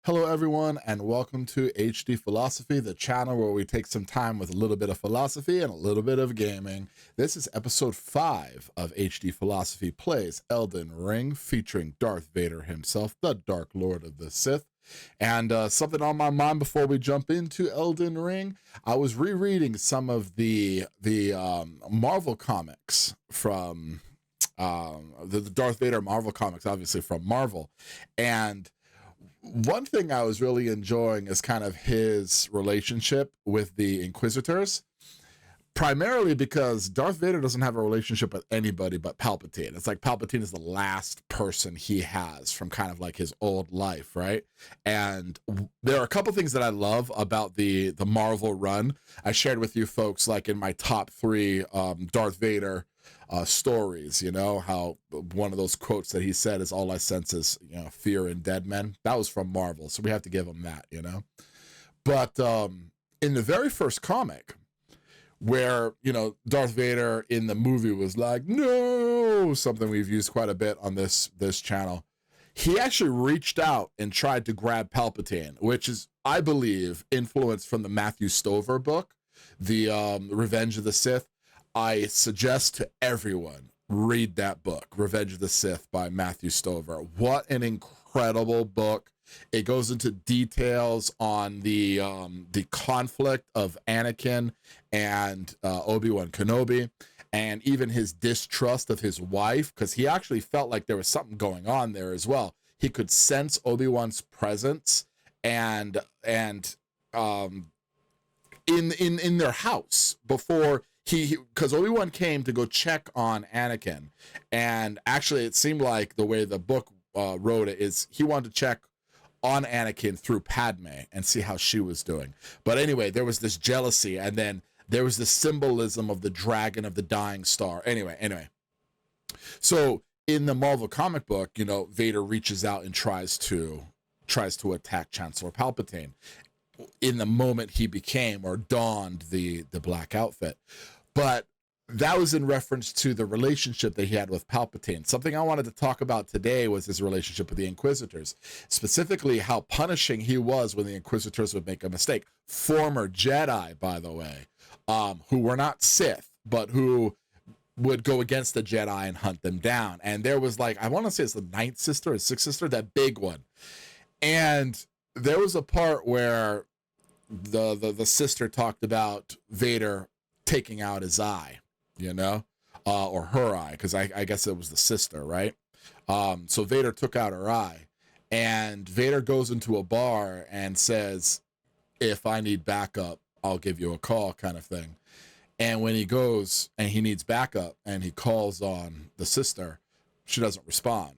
Hello everyone and welcome to HD Philosophy, the channel where we take some time with a little bit of philosophy and a little bit of gaming. This is episode 5 of HD Philosophy Plays Elden Ring, featuring Darth Vader himself, the Dark Lord of the Sith. And something on my mind before we jump into Elden Ring, I was rereading some of the Marvel comics from the Darth Vader Marvel comics, obviously from Marvel. And one thing I was really enjoying is kind of his relationship with the Inquisitors, primarily because Darth Vader doesn't have a relationship with anybody but Palpatine. It's like Palpatine is the last person he has from kind of like his old life, right? And there are a couple things that I love about the Marvel run. I shared with you folks, like in my top 3 Darth Vader stories, you know, how one of those quotes that he said is all I sense is, you know, fear in dead men. That was from Marvel, so we have to give him that, you know. But in the very first comic, where, you know, Darth Vader in the movie was like, no, something we've used quite a bit on this channel, he actually reached out and tried to grab Palpatine, which is, I believe, influenced from the Matthew Stover book, the Revenge of the Sith. I suggest to everyone, read that book, Revenge of the Sith by Matthew Stover. What an incredible book. It goes into details on the conflict of Anakin and Obi-Wan Kenobi, and even his distrust of his wife, because he actually felt like there was something going on there as well. He could sense Obi-Wan's presence and in their house before because Obi-Wan came to go check on Anakin, and actually it seemed like the way the book wrote it is he wanted to check on Anakin through Padme and see how she was doing. But anyway, there was this jealousy, and then there was the symbolism of the dragon of the dying star. Anyway. So in the Marvel comic book, you know, Vader reaches out and tries to attack Chancellor Palpatine in the moment he became or donned the black outfit. But that was in reference to the relationship that he had with Palpatine. Something I wanted to talk about today was his relationship with the Inquisitors, specifically how punishing he was when the Inquisitors would make a mistake. Former Jedi, by the way, who were not Sith, but who would go against the Jedi and hunt them down. And there was, like, I want to say it's the 9th sister or 6th sister, that big one. And there was a part where the sister talked about Vader taking out his eye, you know, or her eye, because I guess it was the sister, right? So Vader took out her eye, and Vader goes into a bar and says, if I need backup, I'll give you a call, kind of thing. And when he goes and he needs backup and he calls on the sister, she doesn't respond.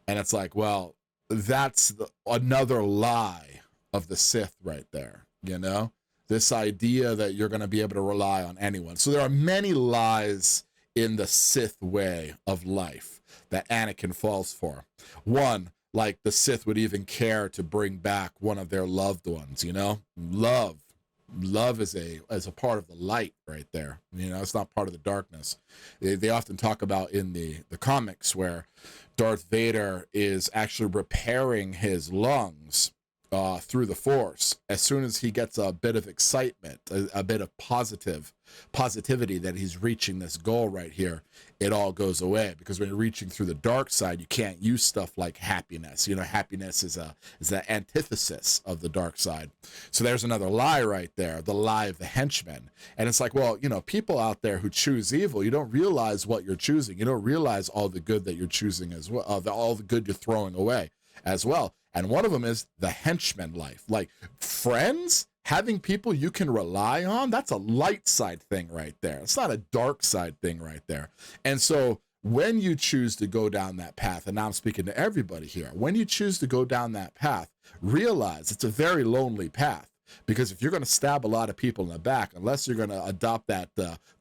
And it's like, well, that's another lie of the Sith right there, you know? This idea that you're going to be able to rely on anyone. So there are many lies in the Sith way of life that Anakin falls for. One, like the Sith would even care to bring back one of their loved ones, you know? Love is a part of the light right there. You know, it's not part of the darkness. They often talk about in the comics where Darth Vader is actually repairing his lungs through the Force. As soon as he gets a bit of excitement, a bit of positivity that he's reaching this goal right here, it all goes away. Because when you're reaching through the dark side, you can't use stuff like happiness. You know, happiness is the antithesis of the dark side. So there's another lie right there, the lie of the henchman. And it's like, well, you know, people out there who choose evil, you don't realize what you're choosing. You don't realize all the good that you're choosing as well, all the good you're throwing away as well. And one of them is the henchman life. Like friends, having people you can rely on, that's a light side thing right there. It's not a dark side thing right there. And so when you choose to go down that path, and now I'm speaking to everybody here, when you choose to go down that path, realize it's a very lonely path. Because if you're going to stab a lot of people in the back, unless you're going to adopt that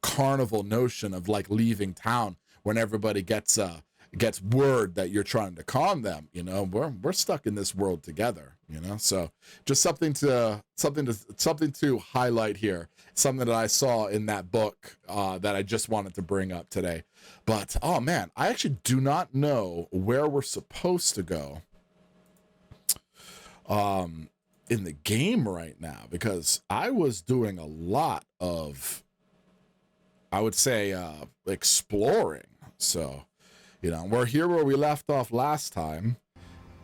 carnival notion of like leaving town when everybody gets word that you're trying to calm them, you know, we're stuck in this world together, you know. So just something to highlight here, something that I saw in that book that I just wanted to bring up today. But oh man, I actually do not know where we're supposed to go. in the game right now, because I was doing a lot of, I would say, exploring. So, you know, we're here where we left off last time,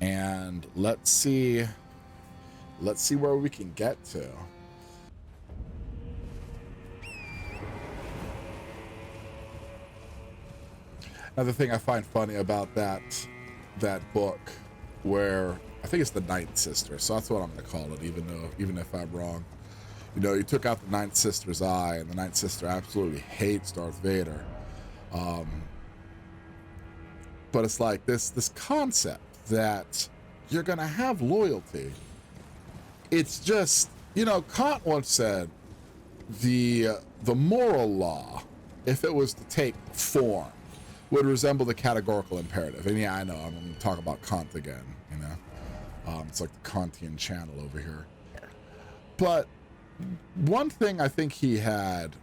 and let's see where we can get to. Another thing I find funny about that book, where I think it's the Ninth Sister, so that's what I'm gonna call it, even if I'm wrong. You know, you took out the Ninth Sister's eye, and the Ninth Sister absolutely hates Darth Vader. But it's like this concept that you're gonna have loyalty. It's just, you know, Kant once said the moral law, if it was to take form, would resemble the categorical imperative. And yeah, I know I'm going to talk about Kant again. You know, it's like the Kantian channel over here. But one thing I think he had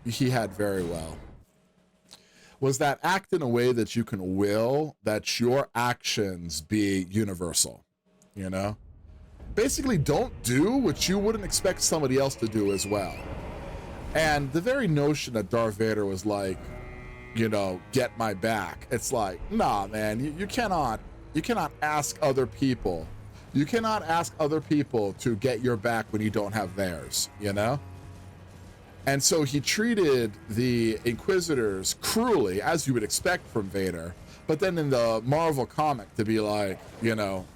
very well was that act in a way that you can will that your actions be universal. You know, basically don't do what you wouldn't expect somebody else to do as well. And the very notion that Darth Vader was like, you know, get my back. It's like, nah, man, you cannot ask other people. You cannot ask other people to get your back when you don't have theirs, you know? And so he treated the Inquisitors cruelly, as you would expect from Vader, but then in the Marvel comic to be like, you know,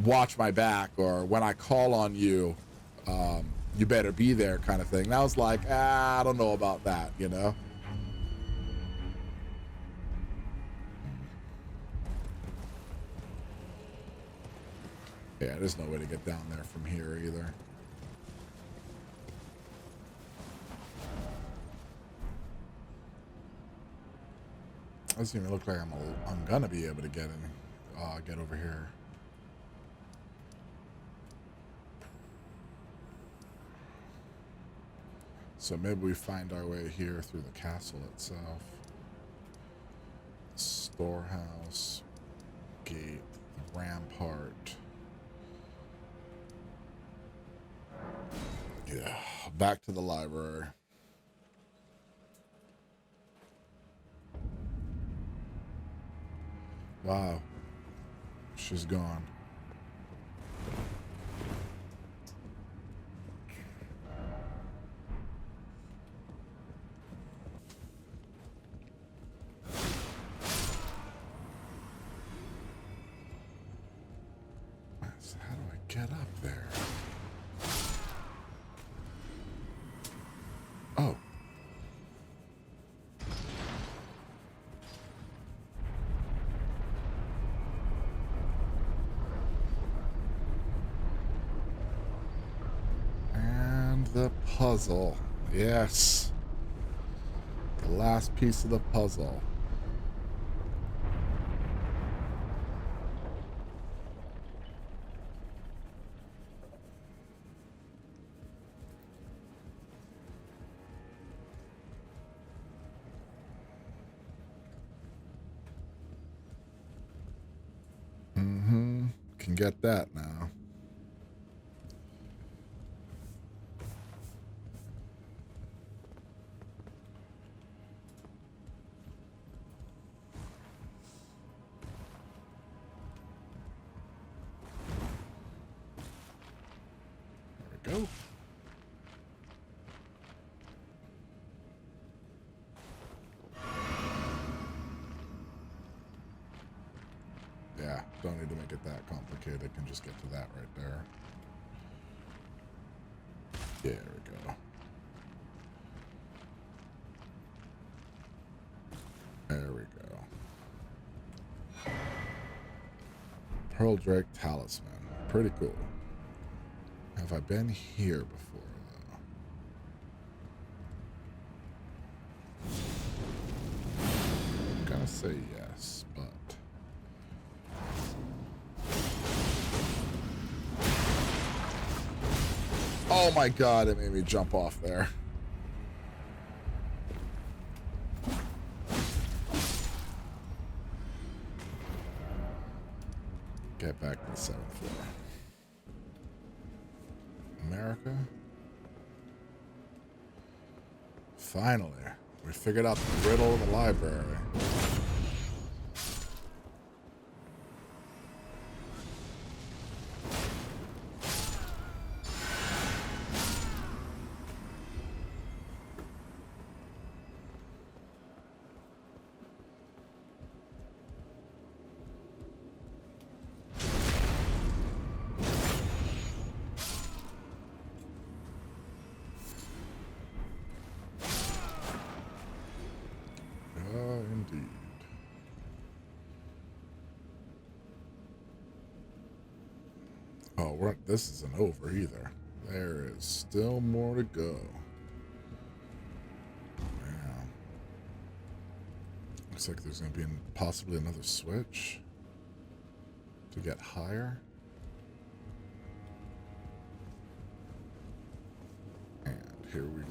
watch my back, or when I call on you, you better be there, kind of thing. And I was like, I don't know about that, you know? Yeah, there's no way to get down there from here either. Doesn't even look like I'm gonna be able to get over here. So maybe we find our way here through the castle itself. Storehouse, gate, rampart. Yeah, back to the library. Wow, she's gone. So how do I get up there? Oh. And the puzzle. Yes. The last piece of the puzzle. Can get that now. There we go. Yeah, don't need to make it that complicated. Can just get to that right there. There we go. There we go. Pearl Drake Talisman. Pretty cool. Have I been here before, though? I'm gonna say yes, but... Oh my god, it made me jump off there. Get back to the 7th floor. America. Finally, we figured out the riddle of the library. Indeed. Oh, this isn't over either. There is still more to go. Yeah. Looks like there's going to be possibly another switch to get higher. And here we go.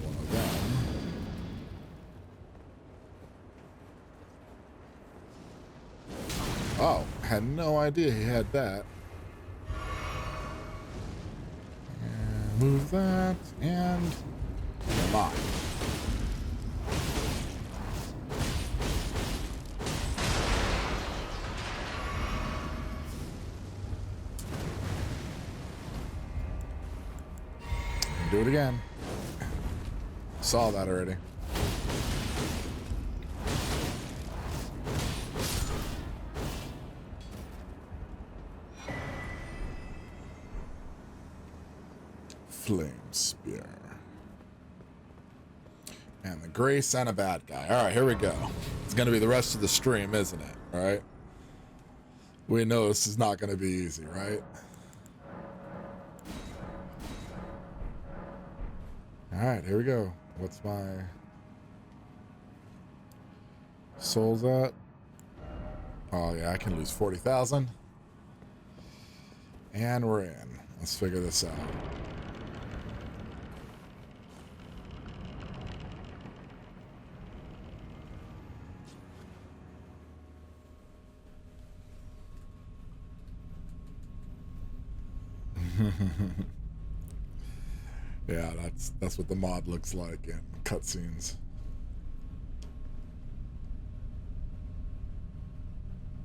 One of them. Oh, had no idea he had that. And move that, and come on. Do it again. Saw that already. Flame spear. And the grace and a bad guy. All right, here we go. It's going to be the rest of the stream, isn't it? All right. We know this is not going to be easy, right? All right, here we go. What's my souls at? Oh, yeah, I can lose 40,000. And we're in. Let's figure this out. Yeah, that's what the mod looks like in cutscenes.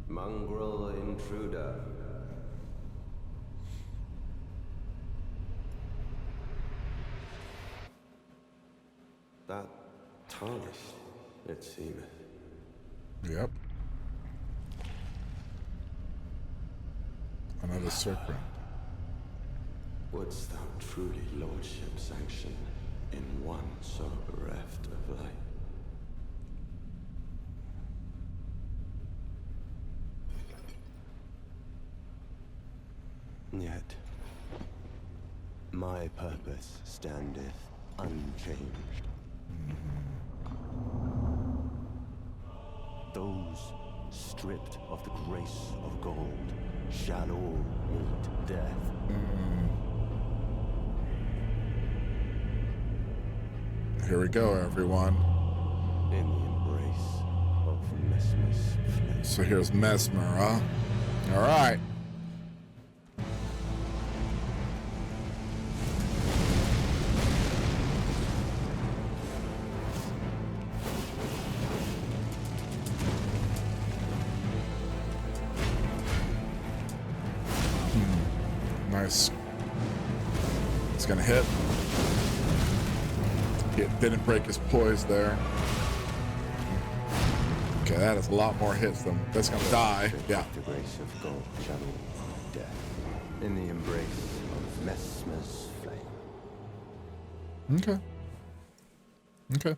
Mongrel intruder. That tarnished, it seemeth. Yep. Another serpent. Wouldst thou truly lordship sanction in one so bereft of light? Yet my purpose standeth unchanged. Those stripped of the grace of gold shall all meet death. Here we go, everyone. In the embrace of Messmer's flame. So here's Messmer, huh? All right. Nice. It's gonna hit. It didn't break his poise there. Okay, that is a lot more hits than that's gonna die. Yeah. The grace of gold shall all death. In the embrace of Messmer's flame. Okay. Okay.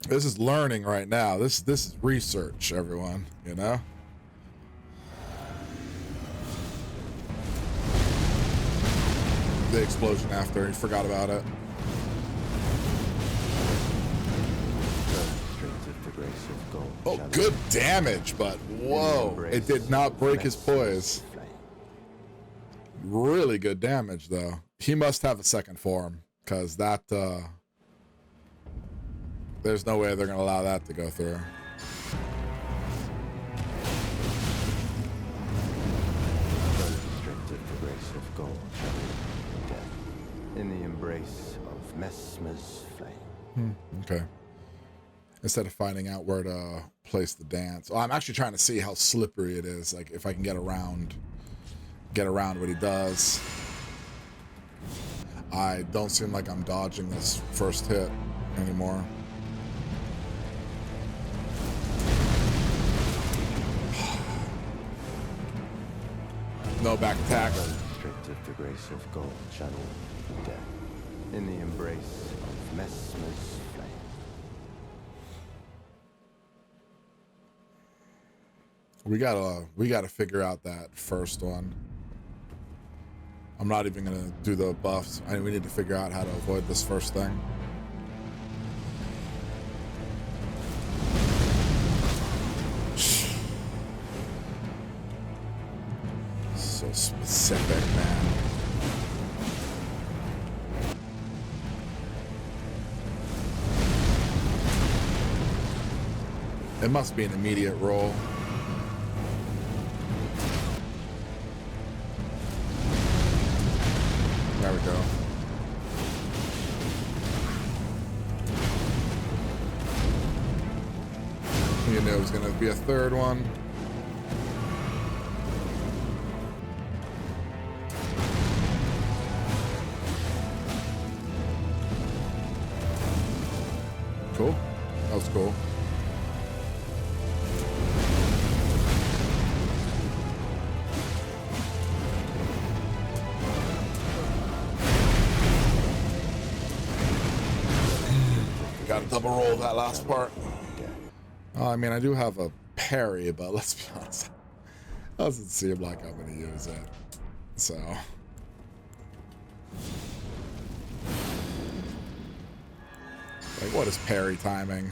This is learning right now. This is research, everyone, you know? The explosion after, he forgot about it. Oh, good damage, but whoa, it did not break his poise. Really good damage, though. He must have a second form, because that, there's no way they're going to allow that to go through. In the embrace of Messmer's flame. Okay. Instead of finding out where to place the dance. Oh, I'm actually trying to see how slippery it is. Like if I can get around what he does. I don't seem like I'm dodging this first hit anymore. No back attack. Stripped of the grace of gold, channel death. In the embrace of Messmer's flame. We gotta figure out that first one. I'm not even gonna do the buffs. We need to figure out how to avoid this first thing. So specific, man. It must be an immediate roll. There we go. You knew it was going to be a third one. Cool. That was cool. Got to double roll that last part. I mean, I do have a parry, but let's be honest, it doesn't seem like I'm going to use it. So. Like, what is parry timing?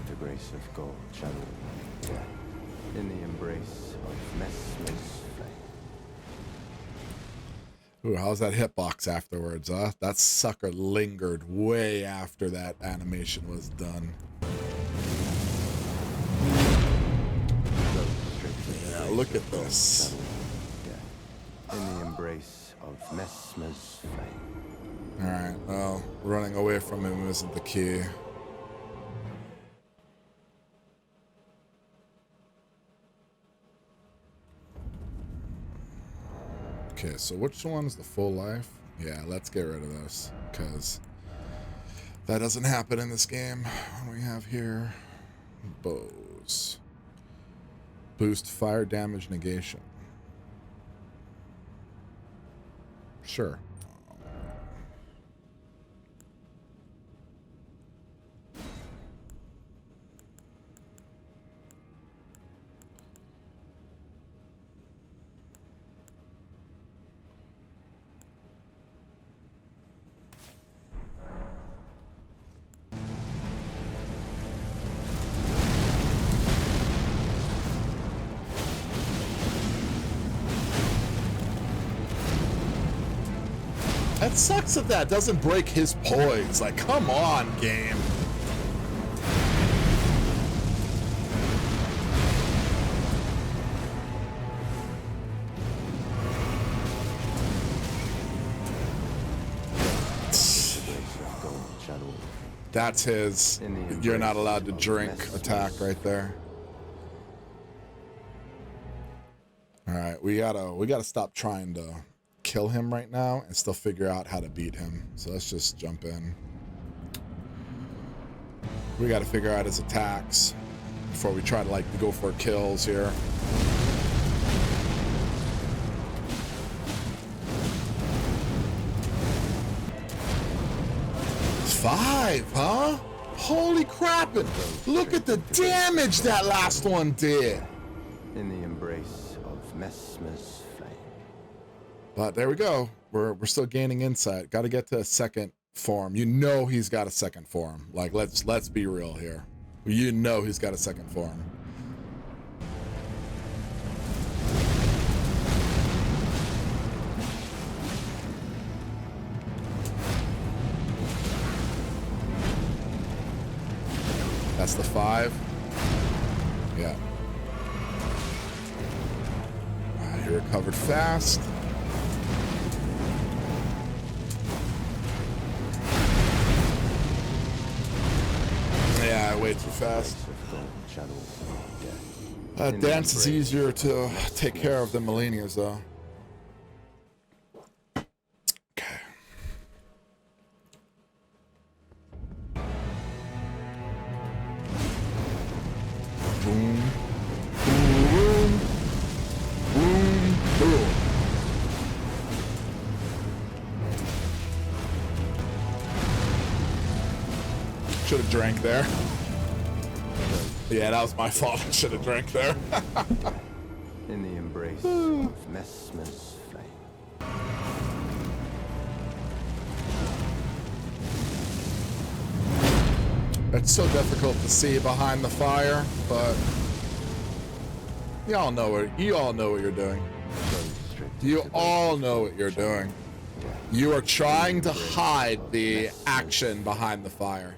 The grace of gold, channel death. In the embrace of Messmer's flame. Ooh, how's that hitbox afterwards, huh? That sucker lingered way after that animation was done. Yeah, look at this. In the embrace of Messmer's flame. Alright, well, running away from him isn't the key. Okay, so which one's the full life? Yeah, let's get rid of this, because that doesn't happen in this game. What do we have here? Bows. Boost fire damage negation. Sure. It sucks that that doesn't break his poise. Like, come on, game. That's his "you're not allowed to drink" attack right there. All right, we gotta stop trying to kill him right now and still figure out how to beat him. So let's just jump in. We got to figure out his attacks before we try to like go for kills here. It's 5, huh? Holy crap! Look at the damage that last one did. In the embrace of Messmer's flame. But there we go. We're still gaining insight. Got to get to a second form. You know he's got a second form. Like let's be real here. You know he's got a second form. That's the 5. Yeah. He recovered fast. Yeah, way too fast. Dance is easier to take care of than Millennials, though. Okay. Boom. Boom. Boom. Boom. Should have drank there. Yeah, that was my fault. I should have drank there. In the embrace of Messmer's flame. It's so difficult to see behind the fire, but you all know what you're doing. You all know what you're doing. You are trying to hide the action behind the fire.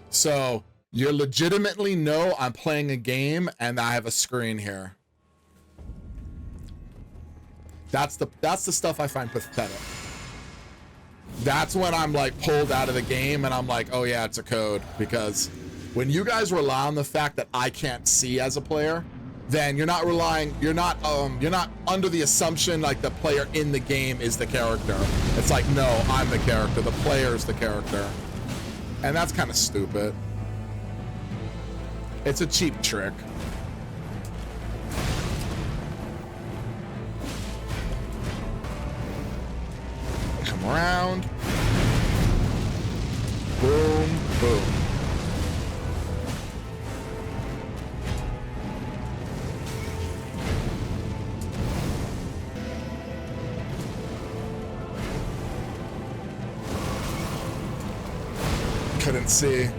So you legitimately know I'm playing a game and I have a screen here. That's the stuff I find pathetic. That's when I'm like pulled out of the game and I'm like, oh yeah, it's a code. Because when you guys rely on the fact that I can't see as a player, then you're not under the assumption like the player in the game is the character. It's like, no, I'm the character, the player's the character. And that's kind of stupid. It's a cheap trick. Come around. Boom, boom. Couldn't see.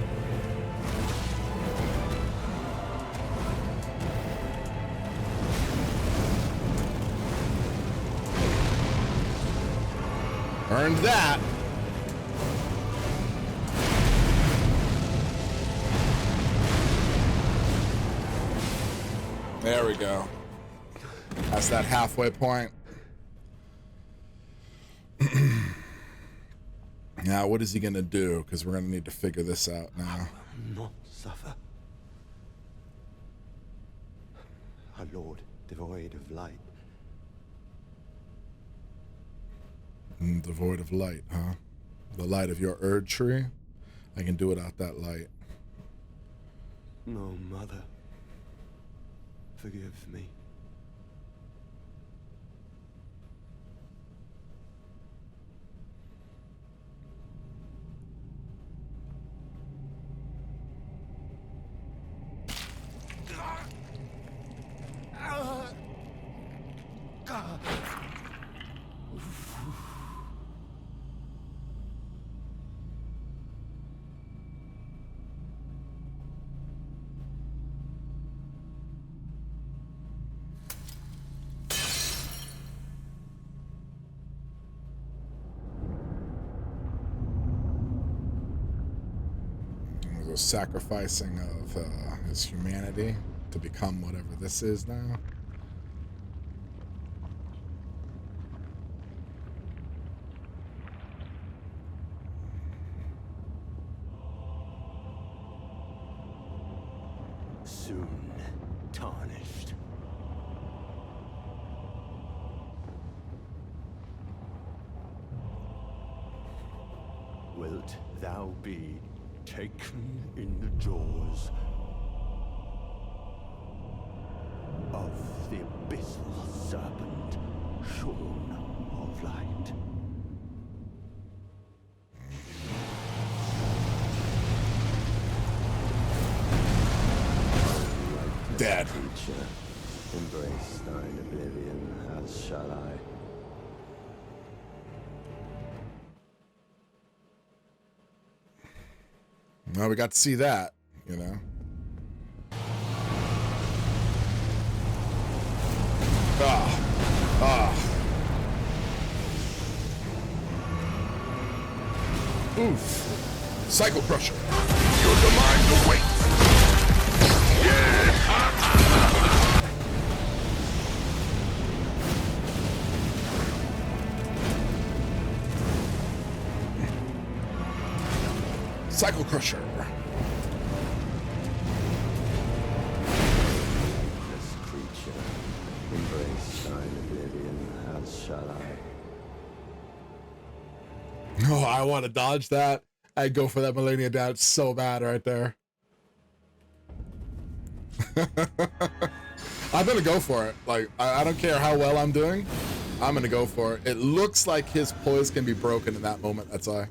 Earned that. There we go. That's that halfway point. Now, what is he gonna do? Because we're gonna need to figure this out now. I will not suffer. Our Lord, devoid of light. Devoid of light, huh? The light of your Erd tree? I can do without that light. No, Mother. Forgive me. Sacrificing of his humanity to become whatever this is now. Soon tarnished. Wilt thou be taken in the jaws of the abyssal serpent, shorn of light. Dead. Teacher, embrace thine oblivion, as shall I. Well, we got to see that, you know. Oof. Cycle crusher. Your demise awaits! Cycle Crusher. This creature, embrace thine oblivion, as shall I. Oh, I want to dodge that. I'd go for that Millennia Dodge so bad right there. I'm gonna go for it. Like, I don't care how well I'm doing. I'm gonna go for it. It looks like his poise can be broken in that moment. That's why.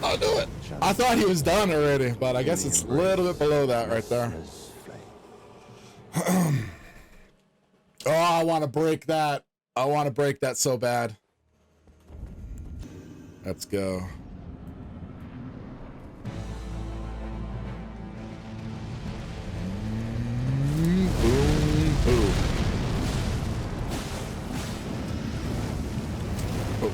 I'll do it. I thought he was done already, but I guess it's a little bit below that right there. Oh, I want to break that. I want to break that so bad. Let's go. Boom, boom. Oh.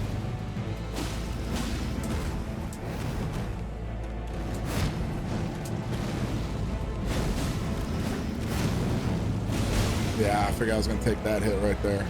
Yeah, I figured I was gonna take that hit right there.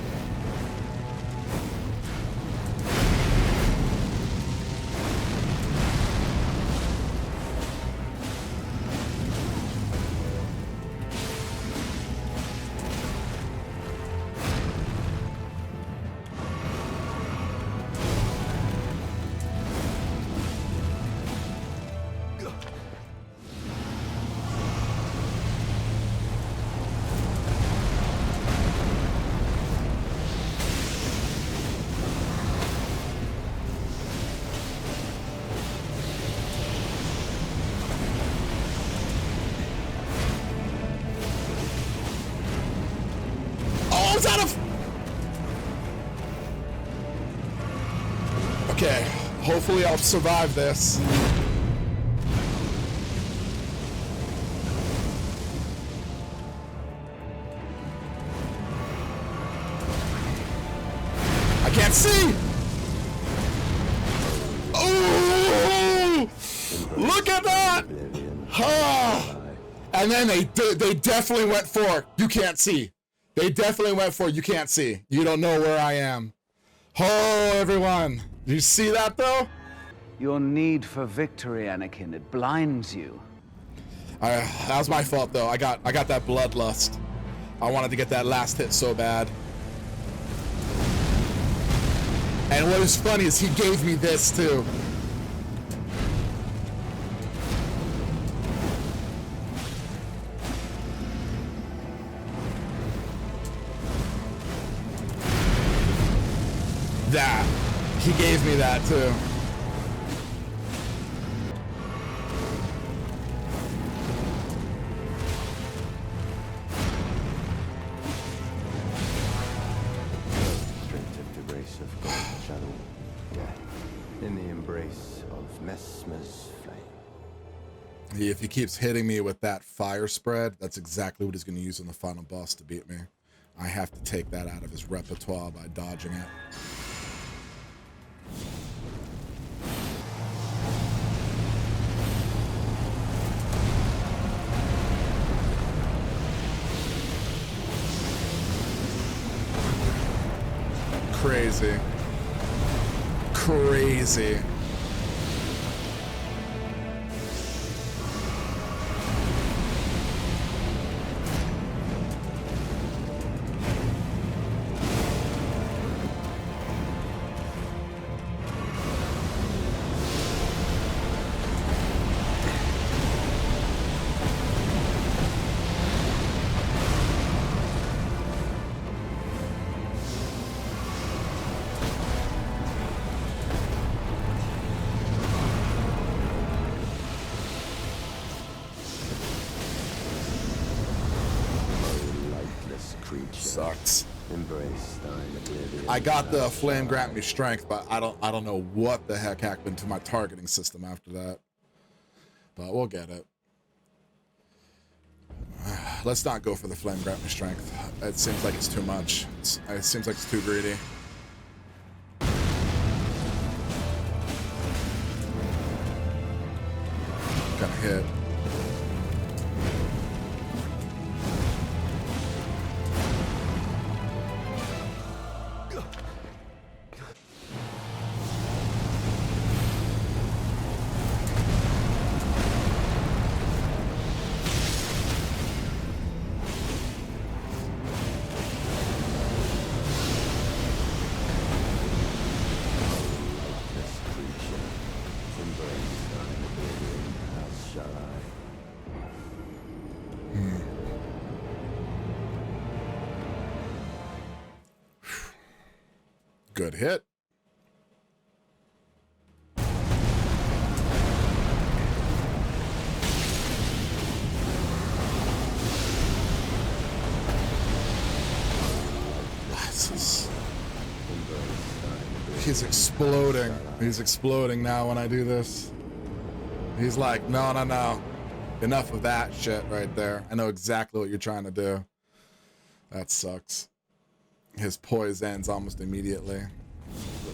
Okay, hopefully I'll survive this. I can't see! Oh! Look at that! Ah! And then they definitely went for, you can't see. They definitely went for, you can't see. You don't know where I am. Oh, everyone. Did you see that, though? Your need for victory, Anakin, it blinds you. That was my fault, though. I got that bloodlust. I wanted to get that last hit so bad. And what is funny is he gave me this, too. That. He gave me that too. Straight of the race of gold shadow, death, in the embrace of Messmer's flame. If he keeps hitting me with that fire spread, that's exactly what he's going to use on the final boss to beat me. I have to take that out of his repertoire by dodging it. Crazy. Crazy. Sucks. Embrace thine oblivion. I got the flame grant me strength, but I don't know what the heck happened to my targeting system after that. But we'll get it. Let's not go for the flame grant me strength. It seems like it's too much. It seems like it's too greedy. Gonna hit. Good hit. He's exploding. He's exploding now when I do this. He's like, no, no, no. Enough of that shit right there. I know exactly what you're trying to do. That sucks. His poise ends almost immediately.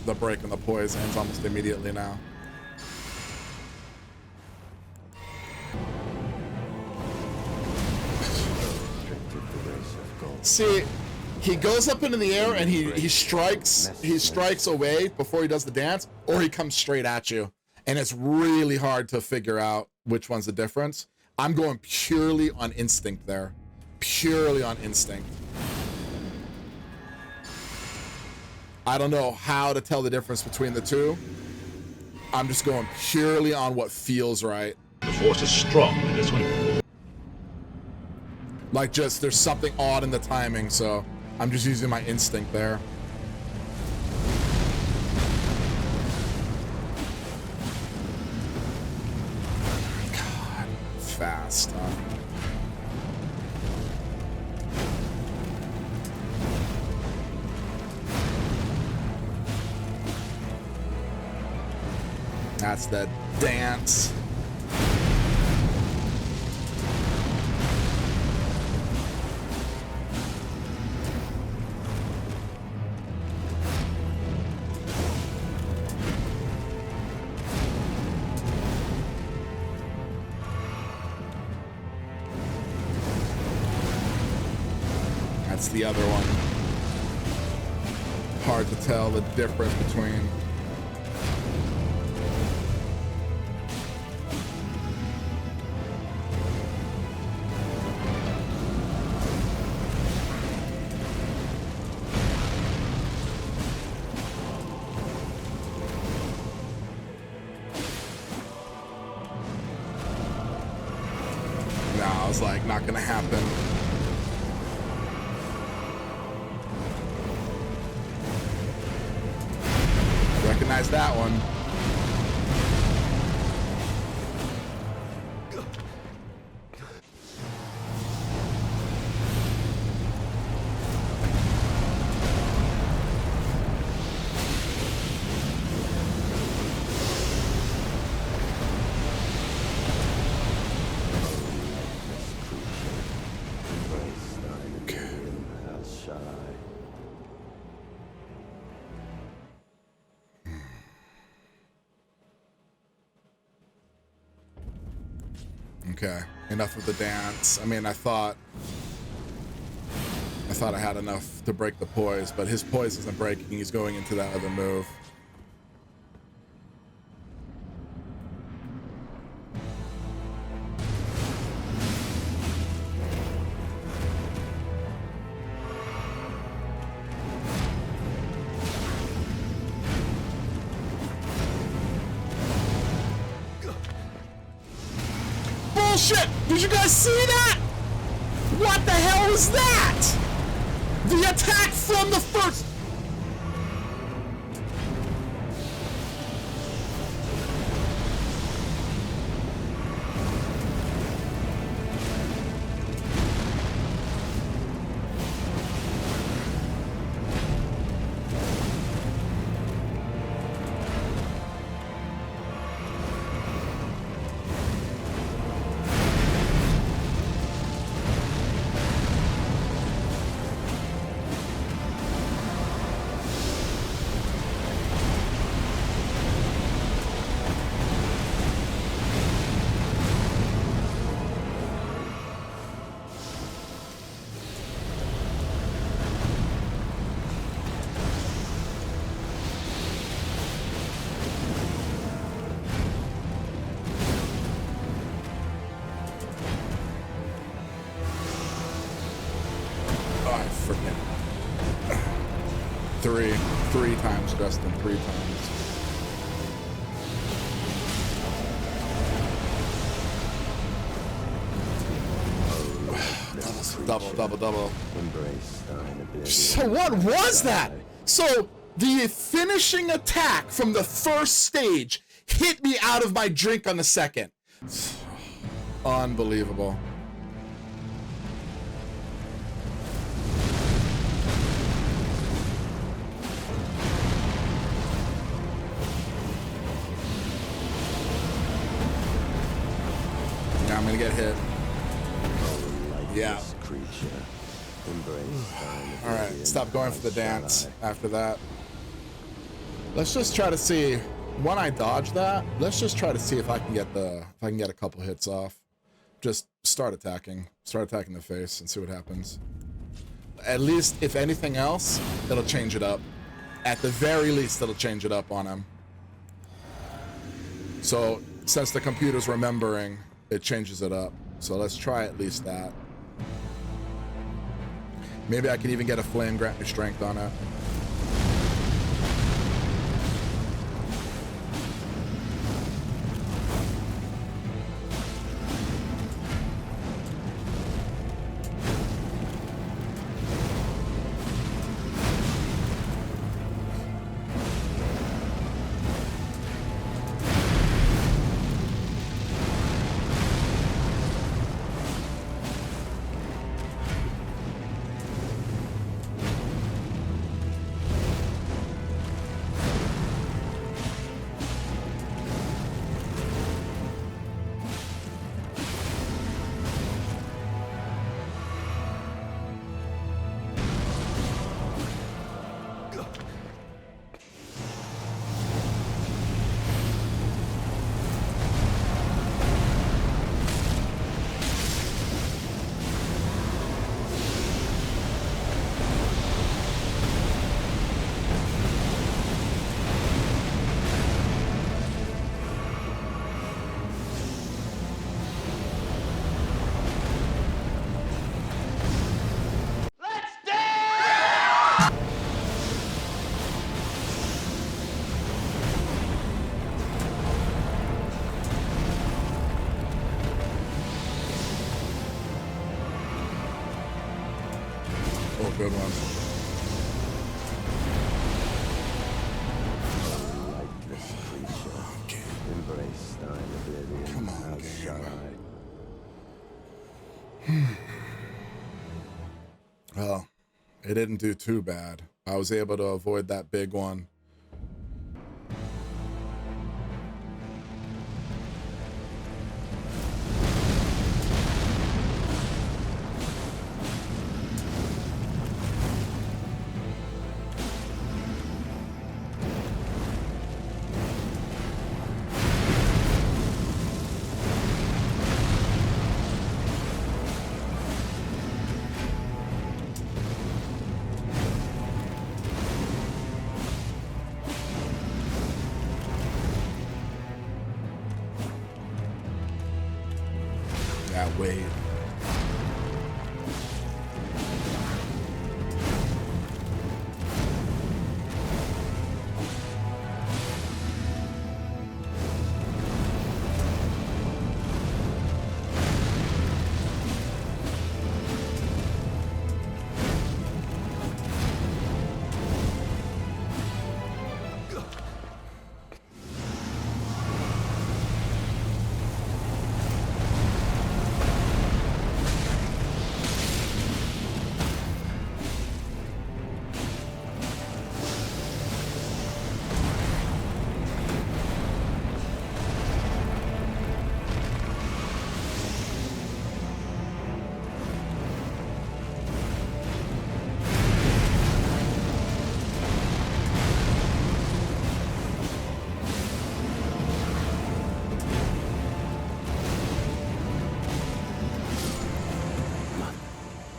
The break in the poise ends almost immediately now. See, he goes up into the air and he strikes away before he does the dance, or he comes straight at you. And it's really hard to figure out which one's the difference. I'm going purely on instinct there. Purely on instinct. I don't know how to tell the difference between the two. I'm just going purely on what feels right. The force is strong in this one. Like, just there's something odd in the timing, so I'm just using my instinct there. God, fast, huh? That's the dance. That's the other one. Hard to tell the difference between. I was like, not gonna happen. Recognize that one. Okay, enough of the dance. I mean, I thought I had enough to break the poise, but his poise isn't breaking. He's going into that other move. Bullshit! Did you guys see that? What the hell is that? The attack from the first... Three times, Justin, 3 times. Double. Embrace thine oblivion. So what was that? So the finishing attack from the first stage hit me out of my drink on the second. Unbelievable. Now I'm gonna get hit. Yeah. Creature. Embrace thine All right, oblivion. stop going for the Shall dance I? after that. Let's just try to see. When I dodge that, let's just try to see if I can get a couple hits off. Just start attacking the face and see what happens. At least, if anything else, it'll change it up. At the very least, it'll change it up on him. So since the computer's remembering, it changes it up. So let's try at least that. Maybe I can even get a flame grant me strength on it. Oh, good one. Lightless creature. Embrace thine oblivion. Come on, How shall game. Well, it didn't do too bad. I was able to avoid that big one. Wade.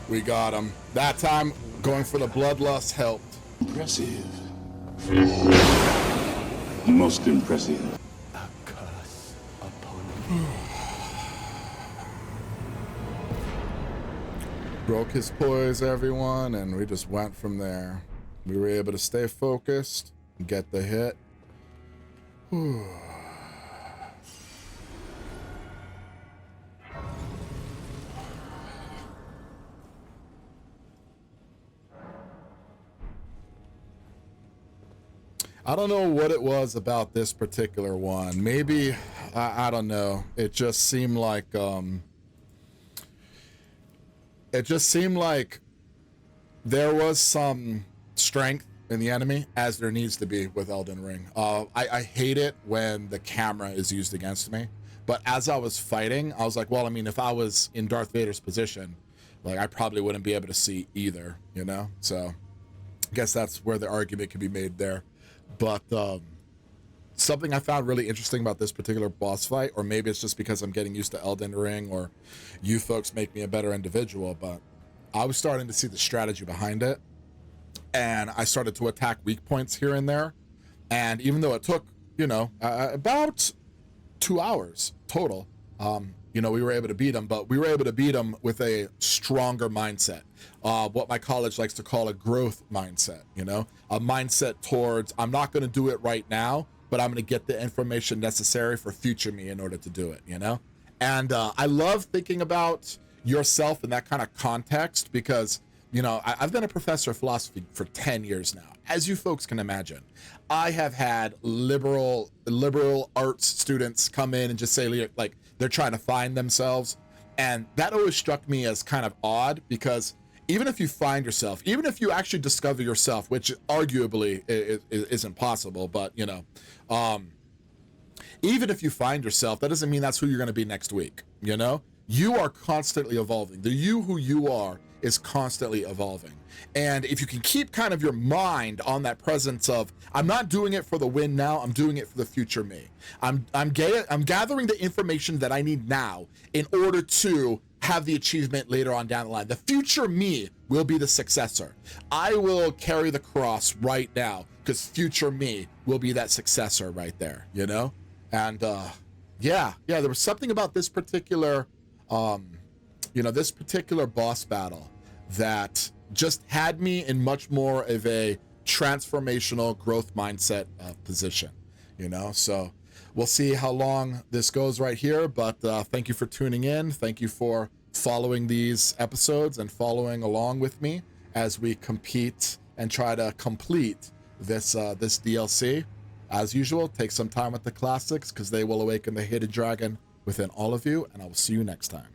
We got him. That time, going for the bloodlust helped. Impressive. Most impressive. A curse upon you. Broke his poise, everyone, and we just went from there. We were able to stay focused and get the hit. Whew. I don't know what it was about this particular one. Maybe, I don't know. It just seemed like, there was some strength in the enemy, as there needs to be with Elden Ring. I hate it when the camera is used against me. But as I was fighting, I was like, well, I mean, if I was in Darth Vader's position, like, I probably wouldn't be able to see either, you know? So I guess that's where the argument can be made there. But something I found really interesting about this particular boss fight, or maybe it's just because I'm getting used to Elden Ring, or you folks make me a better individual, but I was starting to see the strategy behind it, and I started to attack weak points here and there. And even though it took, you know, about 2 hours total, you know, we were able to beat him, but we were able to beat him with a stronger mindset. What my college likes to call a growth mindset, you know, a mindset towards, I'm not going to do it right now, but I'm going to get the information necessary for future me in order to do it, you know? And I love thinking about yourself in that kind of context, because, you know, I've been a professor of philosophy for 10 years now. As you folks can imagine, I have had liberal arts students come in and just say, like, they're trying to find themselves. And that always struck me as kind of odd, because even if you find yourself, even if you actually discover yourself, which arguably isn't possible, but, you know, even if you find yourself, that doesn't mean that's who you're going to be next week, you know? You are constantly evolving. The you who you are is constantly evolving. And if you can keep kind of your mind on that presence of, I'm not doing it for the win now, I'm doing it for the future me. I'm gathering the information that I need now in order to have the achievement later on down the line. The future me will be the successor. I will carry the cross right now, because future me will be that successor right there, you know? And yeah, there was something about this particular you know, this particular boss battle that just had me in much more of a transformational growth mindset position, you know? So we'll see how long this goes right here, but thank you for tuning in. Thank you for following these episodes and following along with me as we compete and try to complete this this DLC. As usual, take some time with the classics, because they will awaken the hidden dragon within all of you, and I will see you next time.